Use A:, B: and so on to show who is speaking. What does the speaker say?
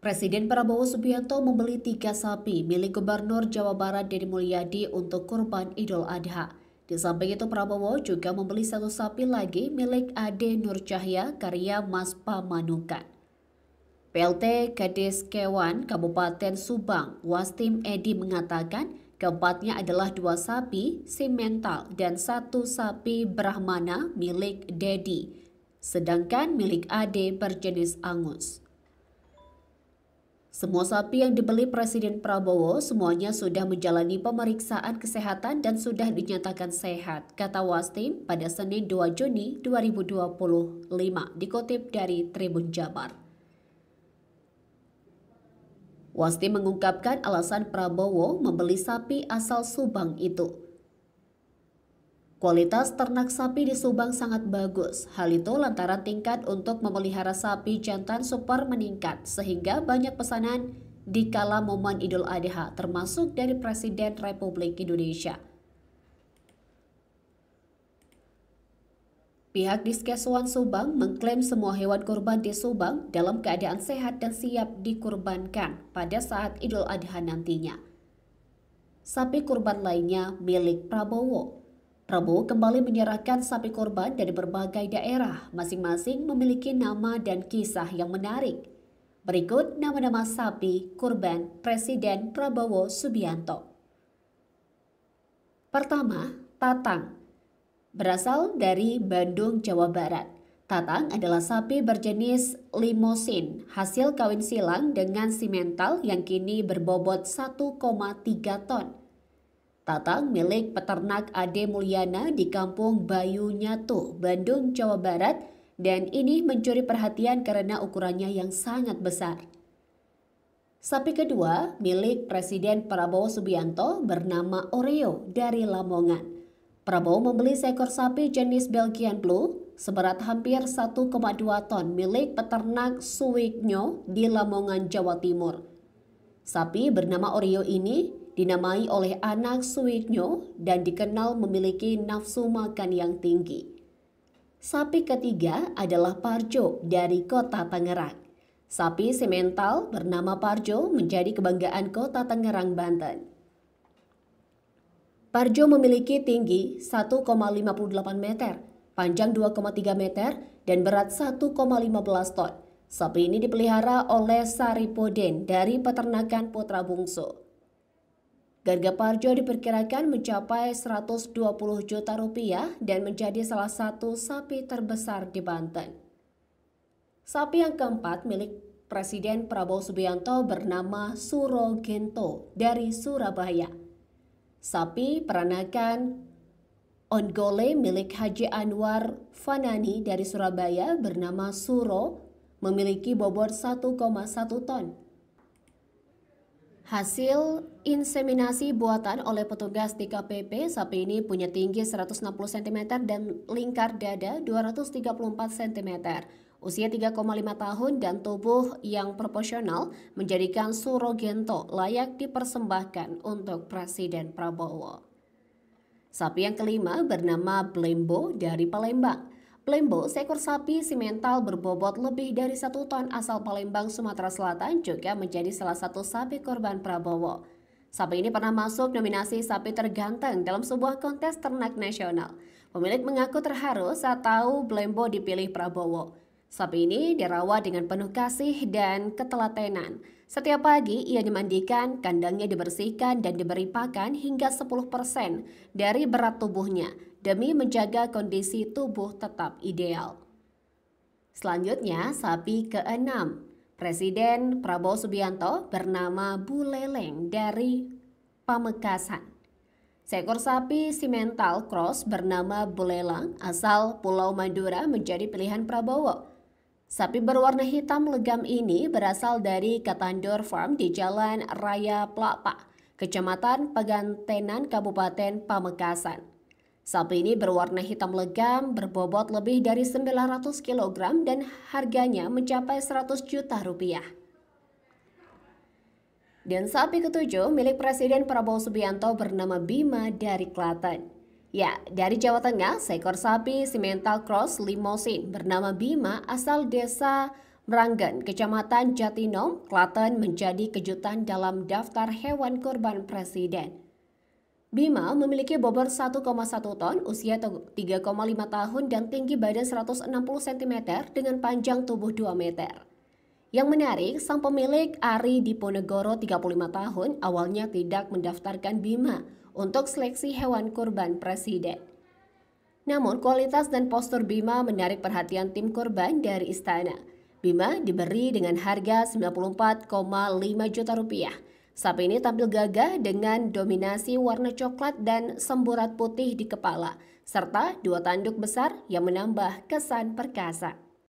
A: Presiden Prabowo Subianto membeli 3 sapi milik Gubernur Jawa Barat Deddy Mulyadi untuk kurban Idul Adha. Di samping itu Prabowo juga membeli 1 sapi lagi milik Ade Nur Cahya karya Mas Pamanukan. PLT Kadis Kewan Kabupaten Subang, Wastim Edi mengatakan keempatnya adalah 2 sapi simental dan 1 sapi Brahmana milik Dedi, sedangkan milik Ade berjenis Angus. Semua sapi yang dibeli Presiden Prabowo semuanya sudah menjalani pemeriksaan kesehatan dan sudah dinyatakan sehat, kata Wastim pada Senin 2 Juni 2025, dikutip dari Tribun Jabar. Wastim mengungkapkan alasan Prabowo membeli sapi asal Subang itu. Kualitas ternak sapi di Subang sangat bagus. Hal itu lantaran tingkat untuk memelihara sapi jantan super meningkat sehingga banyak pesanan di kala momen Idul Adha termasuk dari Presiden Republik Indonesia. Pihak Diskeswan Subang mengklaim semua hewan kurban di Subang dalam keadaan sehat dan siap dikurbankan pada saat Idul Adha nantinya. Sapi kurban lainnya milik Prabowo. Prabowo kembali menyerahkan sapi kurban dari berbagai daerah, masing-masing memiliki nama dan kisah yang menarik. Berikut nama-nama sapi kurban Presiden Prabowo Subianto. Pertama, Tatang. Berasal dari Bandung, Jawa Barat. Tatang adalah sapi berjenis limosin, hasil kawin silang dengan simental yang kini berbobot 1,3 ton. Tatang milik peternak Ade Mulyana di Kampung Bayu Nyatu, Bandung, Jawa Barat, dan ini mencuri perhatian karena ukurannya yang sangat besar. Sapi kedua milik Presiden Prabowo Subianto bernama Oreo dari Lamongan. Prabowo membeli seekor sapi jenis Belgian Blue seberat hampir 1,2 ton milik peternak Suwigno di Lamongan, Jawa Timur. Sapi bernama Oreo ini dinamai oleh anak Suwigno dan dikenal memiliki nafsu makan yang tinggi. Sapi ketiga adalah Parjo dari kota Tangerang. Sapi simental bernama Parjo menjadi kebanggaan kota Tangerang, Banten. Parjo memiliki tinggi 1,58 meter, panjang 2,3 meter, dan berat 1,15 ton. Sapi ini dipelihara oleh Saripoden dari peternakan Putra Bungsu. Harga Parjo diperkirakan mencapai 120 juta rupiah dan menjadi salah satu sapi terbesar di Banten. Sapi yang keempat milik Presiden Prabowo Subianto bernama Suro Gento dari Surabaya. Sapi peranakan Onggole milik Haji Anwar Fanani dari Surabaya bernama Suro memiliki bobot 1,1 ton. Hasil inseminasi buatan oleh petugas di KPP, sapi ini punya tinggi 160 cm dan lingkar dada 234 cm. Usia 3,5 tahun dan tubuh yang proporsional menjadikan Suro Gento layak dipersembahkan untuk Presiden Prabowo. Sapi yang kelima bernama Blembo dari Palembang. Blembo, seekor sapi simental berbobot lebih dari 1 ton asal Palembang, Sumatera Selatan, juga menjadi salah satu sapi korban Prabowo. Sapi ini pernah masuk nominasi sapi terganteng dalam sebuah kontes ternak nasional. Pemilik mengaku terharu saat tahu Blembo dipilih Prabowo. Sapi ini dirawat dengan penuh kasih dan ketelatenan. Setiap pagi ia dimandikan, kandangnya dibersihkan dan diberi pakan hingga 10% dari berat tubuhnya demi menjaga kondisi tubuh tetap ideal. Selanjutnya, sapi keenam. Presiden Prabowo Subianto bernama Buleleng dari Pamekasan. Seekor sapi simental cross bernama Buleleng asal Pulau Madura menjadi pilihan Prabowo. Sapi berwarna hitam legam ini berasal dari Katandor Farm di Jalan Raya Plapa, Kecamatan Pegantenan, Kabupaten Pamekasan. Sapi ini berwarna hitam legam, berbobot lebih dari 900 kg dan harganya mencapai 100 juta rupiah. Dan sapi ketujuh milik Presiden Prabowo Subianto bernama Bima dari Klaten. Ya, dari Jawa Tengah, seekor sapi simental cross limosin bernama Bima asal desa Meranggen, Kecamatan Jatinom, Klaten menjadi kejutan dalam daftar hewan kurban presiden. Bima memiliki bobot 1,1 ton, usia 3,5 tahun dan tinggi badan 160 cm dengan panjang tubuh 2 meter. Yang menarik, sang pemilik Ari Diponegoro 35 tahun awalnya tidak mendaftarkan Bima untuk seleksi hewan kurban presiden. Namun kualitas dan postur Bima menarik perhatian tim kurban dari istana. Bima diberi dengan harga 94,5 juta rupiah. Sapi ini tampil gagah dengan dominasi warna coklat dan semburat putih di kepala, serta 2 tanduk besar yang menambah kesan perkasa.